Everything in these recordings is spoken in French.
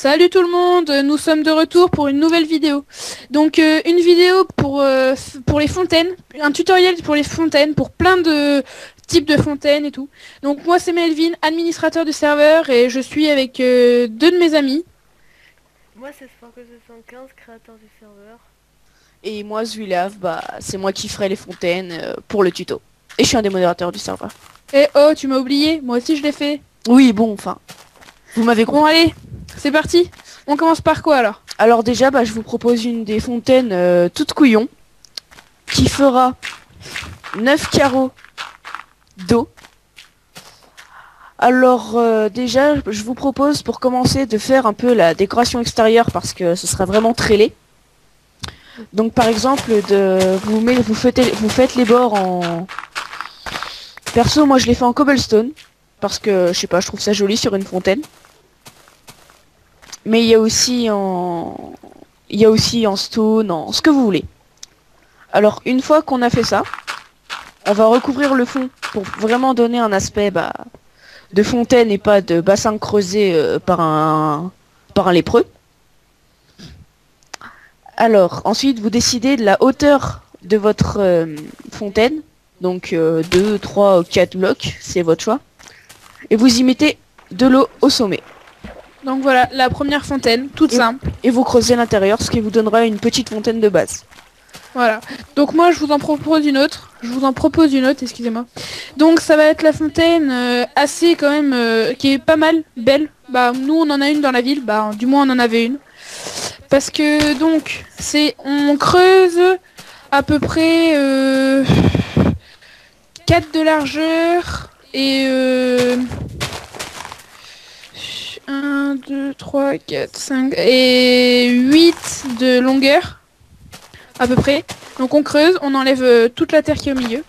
Salut tout le monde, nous sommes de retour pour une nouvelle vidéo. Donc une vidéo pour les fontaines, un tutoriel pour les fontaines, pour plein de types de fontaines et tout. Donc moi c'est Melvin, administrateur du serveur et je suis avec deux de mes amis. Moi c'est Sparkle75, créateur du serveur. Et moi, Zuilav, c'est moi qui ferai les fontaines pour le tuto. Et je suis un des modérateurs du serveur. Et oh tu m'as oublié, moi aussi je l'ai fait. Oui, bon, enfin, vous m'avez compris. Bon allez, c'est parti. On commence par quoi alors? Alors déjà, je vous propose une des fontaines toutes couillon, qui fera 9 carreaux d'eau. Alors déjà, je vous propose pour commencer de faire un peu la décoration extérieure parce que ce sera vraiment très laid. Donc par exemple, vous faites les bords en... Perso, moi je l'ai fait en cobblestone, parce que, je sais pas, je trouve ça joli sur une fontaine. Mais il y a aussi en stone, en ce que vous voulez. Alors une fois qu'on a fait ça, on va recouvrir le fond pour vraiment donner un aspect de fontaine et pas de bassin creusé par un lépreux. Alors ensuite vous décidez de la hauteur de votre fontaine. Donc 2, 3, 4 blocs, c'est votre choix. Et vous y mettez de l'eau au sommet. Donc voilà, la première fontaine, toute simple. Et vous creusez l'intérieur, ce qui vous donnera une petite fontaine de base. Voilà. Donc moi je vous en propose une autre. Excusez-moi. Donc ça va être la fontaine assez quand même qui est pas mal belle. Nous on en a une dans la ville, du moins on en avait une. Parce que donc on creuse à peu près 4 de largeur et 1, 2, 3, 4, 5 et 8 de longueur à peu près. Donc on creuse, on enlève toute la terre qui est au milieu.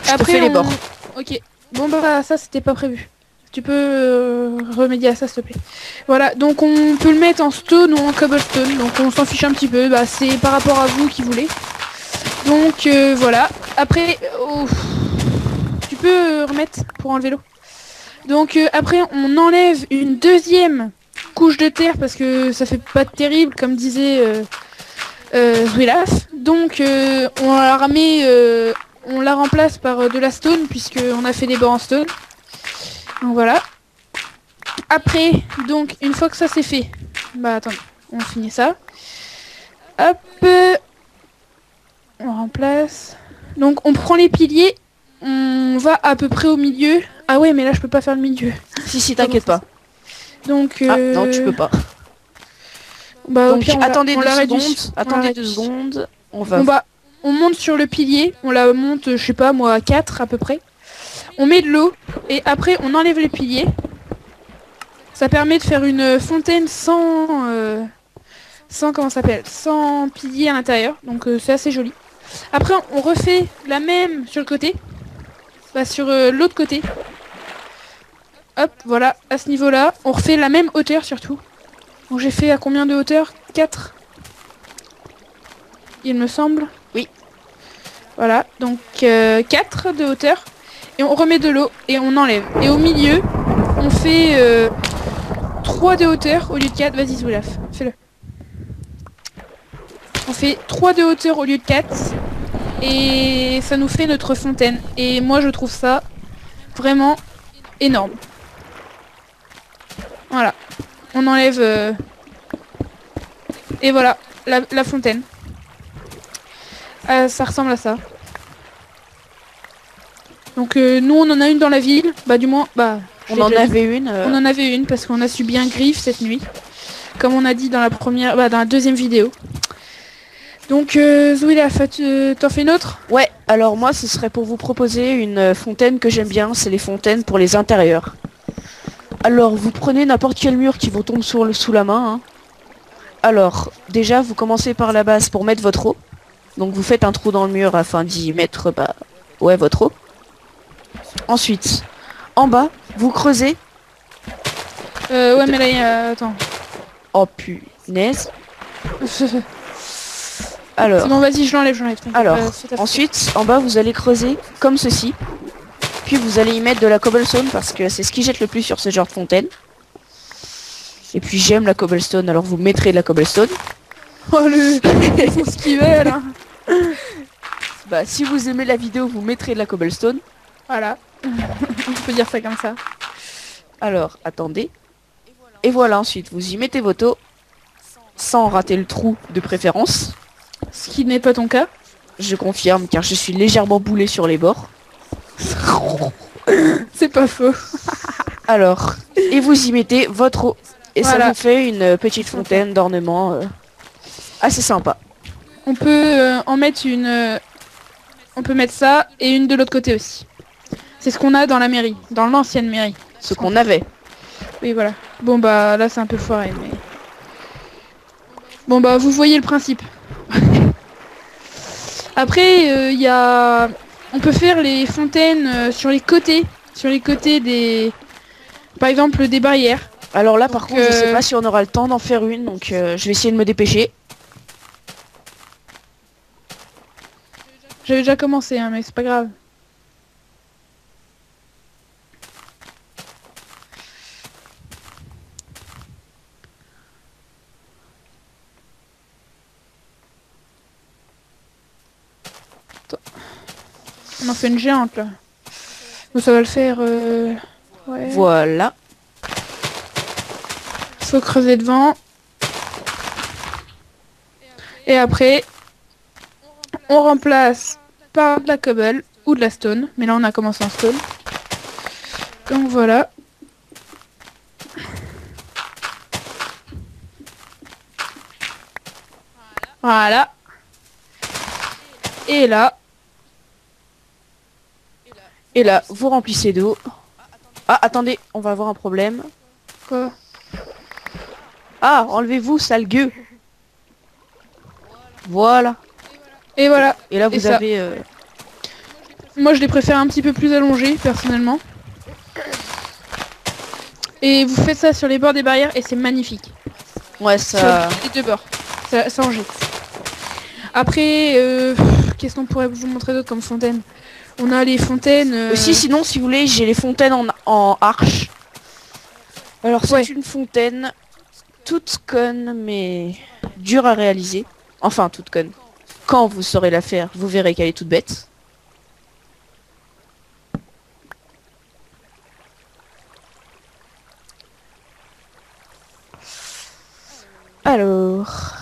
Je te fais les bords. Ok. Bon ça c'était pas prévu. Tu peux remédier à ça s'il te plaît. Voilà, donc on peut le mettre en stone ou en cobblestone. Donc on s'en fiche un petit peu. C'est par rapport à vous qui voulez. Donc voilà. Après, tu peux remettre pour enlever l'eau. Donc après on enlève une deuxième couche de terre parce que ça fait pas terrible comme disait Zwilaf. Donc on la remplace par de la stone puisque on a fait des bords en stone. Donc voilà. Après, donc une fois que ça c'est fait, attendez, on finit ça. Hop, on remplace. Donc on prend les piliers, on va à peu près au milieu. Ah ouais, mais là je peux pas faire le milieu. Si, t'inquiète pas. Donc ah non, tu peux pas. Donc, au pire, attendez 2 secondes. Attendez 2 secondes. On monte sur le pilier, on la monte, je sais pas moi, à 4 à peu près. On met de l'eau et après on enlève les piliers. Ça permet de faire une fontaine sans piliers à l'intérieur. Donc c'est assez joli. Après on refait la même sur le côté. Sur l'autre côté. Hop, voilà, à ce niveau-là. On refait la même hauteur surtout. Donc j'ai fait à combien de hauteur? 4. Il me semble. Oui. Voilà, donc 4 de hauteur. Et on remet de l'eau et on enlève. Et au milieu, on fait 3 de hauteur au lieu de 4. Vas-y Zoulaf, fais-le. On fait 3 de hauteur au lieu de 4. Et ça nous fait notre fontaine. Et moi je trouve ça vraiment énorme. Voilà. On enlève... Et voilà, la fontaine. Ça ressemble à ça. Donc nous on en a une dans la ville. Du moins, on en avait une. On en avait une parce qu'on a subi un griffe cette nuit. Comme on a dit dans la première, dans la deuxième vidéo. Donc Zouila, t'en fais une autre? Ouais, alors moi ce serait pour vous proposer une fontaine que j'aime bien, c'est les fontaines pour les intérieurs. Alors vous prenez n'importe quel mur qui vous tombe sous la main. Alors déjà vous commencez par la base pour mettre votre eau. Donc vous faites un trou dans le mur afin d'y mettre votre eau. Ensuite, en bas, vous creusez. Ouais mais là, attends. Oh punaise. Alors. C'est bon, vas-y, je l'enlève. Alors, ensuite, en bas, vous allez creuser comme ceci. Puis vous allez y mettre de la cobblestone parce que c'est ce qui jette le plus sur ce genre de fontaine. Et puis j'aime la cobblestone, alors vous mettrez de la cobblestone. Oh le... Ils font ce qu'ils veulent, hein. Bah si vous aimez la vidéo, vous mettrez de la cobblestone. Voilà. On peut dire ça comme ça. Alors, attendez. Et voilà, ensuite, vous y mettez vos taux, sans rater le trou de préférence. Ce qui n'est pas ton cas. Je confirme, car je suis légèrement boulé sur les bords. C'est pas faux. Alors, et vous y mettez votre eau. Et ça Voilà. vous fait une petite fontaine d'ornement assez sympa. On peut en mettre une... on peut mettre ça et une de l'autre côté aussi. C'est ce qu'on a dans la mairie, dans l'ancienne mairie. Ce qu'on avait. Oui, voilà. Bon, bah, là, c'est un peu foiré, mais... Bon, bah, vous voyez le principe. Après, il y a... On peut faire les fontaines sur les côtés. Sur les côtés des... Par exemple, des barrières. Alors là, par Donc, contre, je sais pas si on aura le temps d'en faire une, donc je vais essayer de me dépêcher. J'avais déjà commencé, hein, mais c'est pas grave. Attends. On en fait une géante, là. Bon, ça va le faire... Ouais. Voilà. Faut creuser devant. Et après, on remplace par de la cobble ou de la stone. Mais là, on a commencé en stone. Donc voilà. Voilà. Et là, Et là, vous remplissez d'eau. Ah, attendez, on va avoir un problème. quoi? Ah, enlevez-vous, sale gueux. Voilà. Et voilà. Et là, Et vous ça. avez... Moi, je les préfère un petit peu plus allongés, personnellement. Et vous faites ça sur les bords des barrières et c'est magnifique. Ouais, ça... Sur les deux bords. Ça en jette. Après, qu'est-ce qu'on pourrait vous montrer d'autre comme fontaine? On a les fontaines... Aussi, sinon, si vous voulez, j'ai les fontaines en arche. Alors, c'est Ouais. une fontaine toute conne, mais dure à réaliser. Enfin, toute conne. Quand vous saurez la faire, vous verrez qu'elle est toute bête. Alors...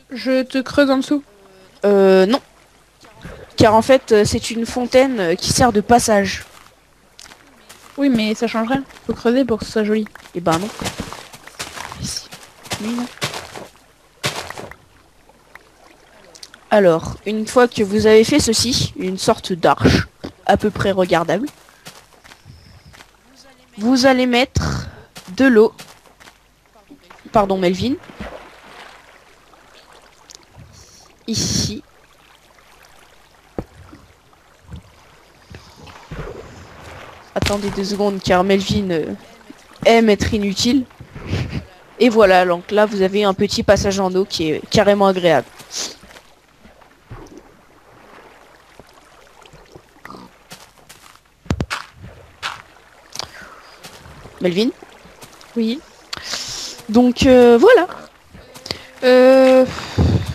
Je te creuse en dessous. Non. Car en fait, c'est une fontaine qui sert de passage. Oui, mais ça change rien. Faut creuser pour que ce soit joli. Et ben non. Ici. Oui, non. Alors, une fois que vous avez fait ceci, une sorte d'arche, à peu près regardable, vous allez mettre de l'eau. Pardon, Melvin. Ici. Attendez 2 secondes car Melvin aime être inutile. Et voilà, donc là vous avez un petit passage en eau qui est carrément agréable. Melvin. Oui. Donc voilà.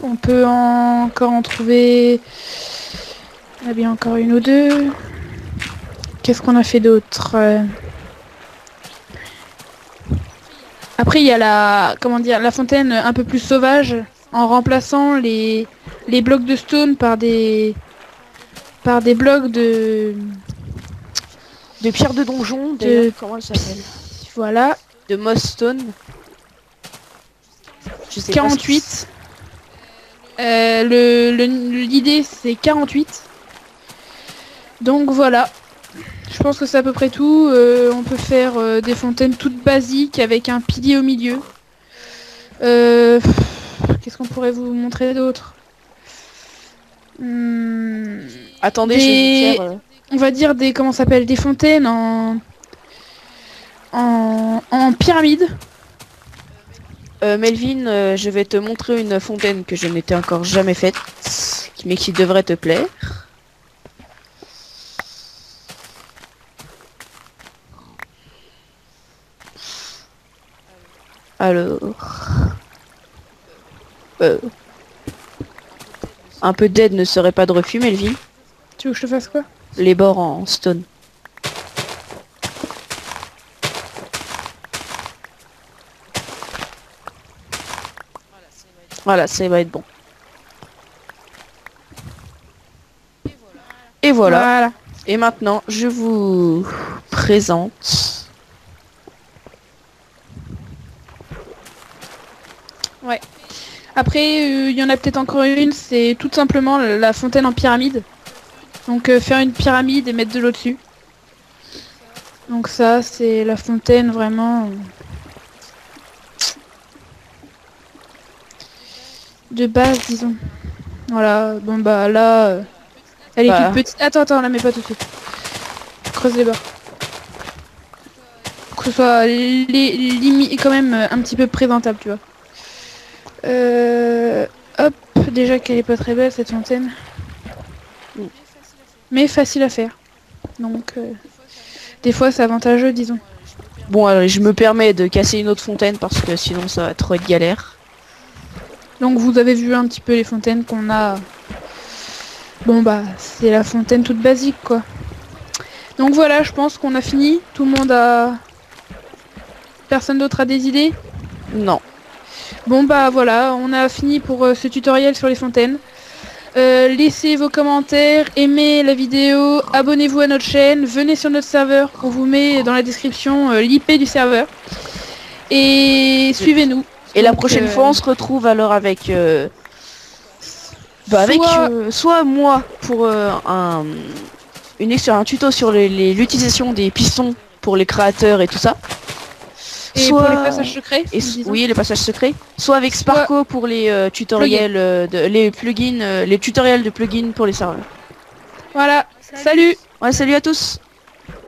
On peut encore en trouver... Il y en a bien encore une ou deux. Qu'est-ce qu'on a fait d'autre? Après, il y a la... Comment dire? La fontaine un peu plus sauvage. En remplaçant les blocs de stone par des... Par des blocs de... De pierre de donjon, De- comment elle s'appelle? Voilà. De moss stone. Je sais pas 48. L'idée c'est 48. Donc voilà. Je pense que c'est à peu près tout. On peut faire des fontaines toutes basiques avec un pilier au milieu. Qu'est-ce qu'on pourrait vous montrer d'autre? Attendez, Des- je vais vous faire... On va dire des... Comment ça s'appelle? Des fontaines en pyramide. Melvin, je vais te montrer une fontaine que je n'étais encore jamais faite, mais qui devrait te plaire. Alors... Un peu d'aide ne serait pas de refus, Melvin. Tu veux que je te fasse quoi? Les bords en stone. Voilà, ça va être bon. Et voilà. Et maintenant, je vous présente... Ouais. Après, il y en a peut-être encore une, c'est tout simplement la fontaine en pyramide. Donc faire une pyramide et mettre de l'eau dessus. Donc ça, c'est la fontaine vraiment... de base, disons. Voilà, bon bah là... elle est toute petite. Attends, la mets pas tout de suite. Creuse les bords. Pour que ce soit quand même un petit peu présentable, tu vois. Hop, déjà qu'elle est pas très belle cette fontaine. Mais facile à faire. Donc, des fois c'est avantageux, disons. Bon, alors, je me permets de casser une autre fontaine parce que sinon ça va trop être galère. Donc vous avez vu un petit peu les fontaines qu'on a. Bon bah, c'est la fontaine toute basique quoi. Donc voilà, je pense qu'on a fini. Tout le monde a... Personne d'autre a des idées? Non. Bon bah voilà, on a fini pour ce tutoriel sur les fontaines. Laissez vos commentaires, aimez la vidéo, abonnez-vous à notre chaîne, venez sur notre serveur, on vous met dans la description l'IP du serveur. Et suivez-nous. Et la prochaine fois on se retrouve alors avec... soit moi pour un tuto sur l'utilisation des pistons pour les créateurs et tout ça. Et soit... pour les passages secrets oui, les passages secrets. Soit avec Sparko pour les tutoriels, les plugins, les tutoriels de plugins pour les serveurs. Voilà, salut. Ouais, salut à tous.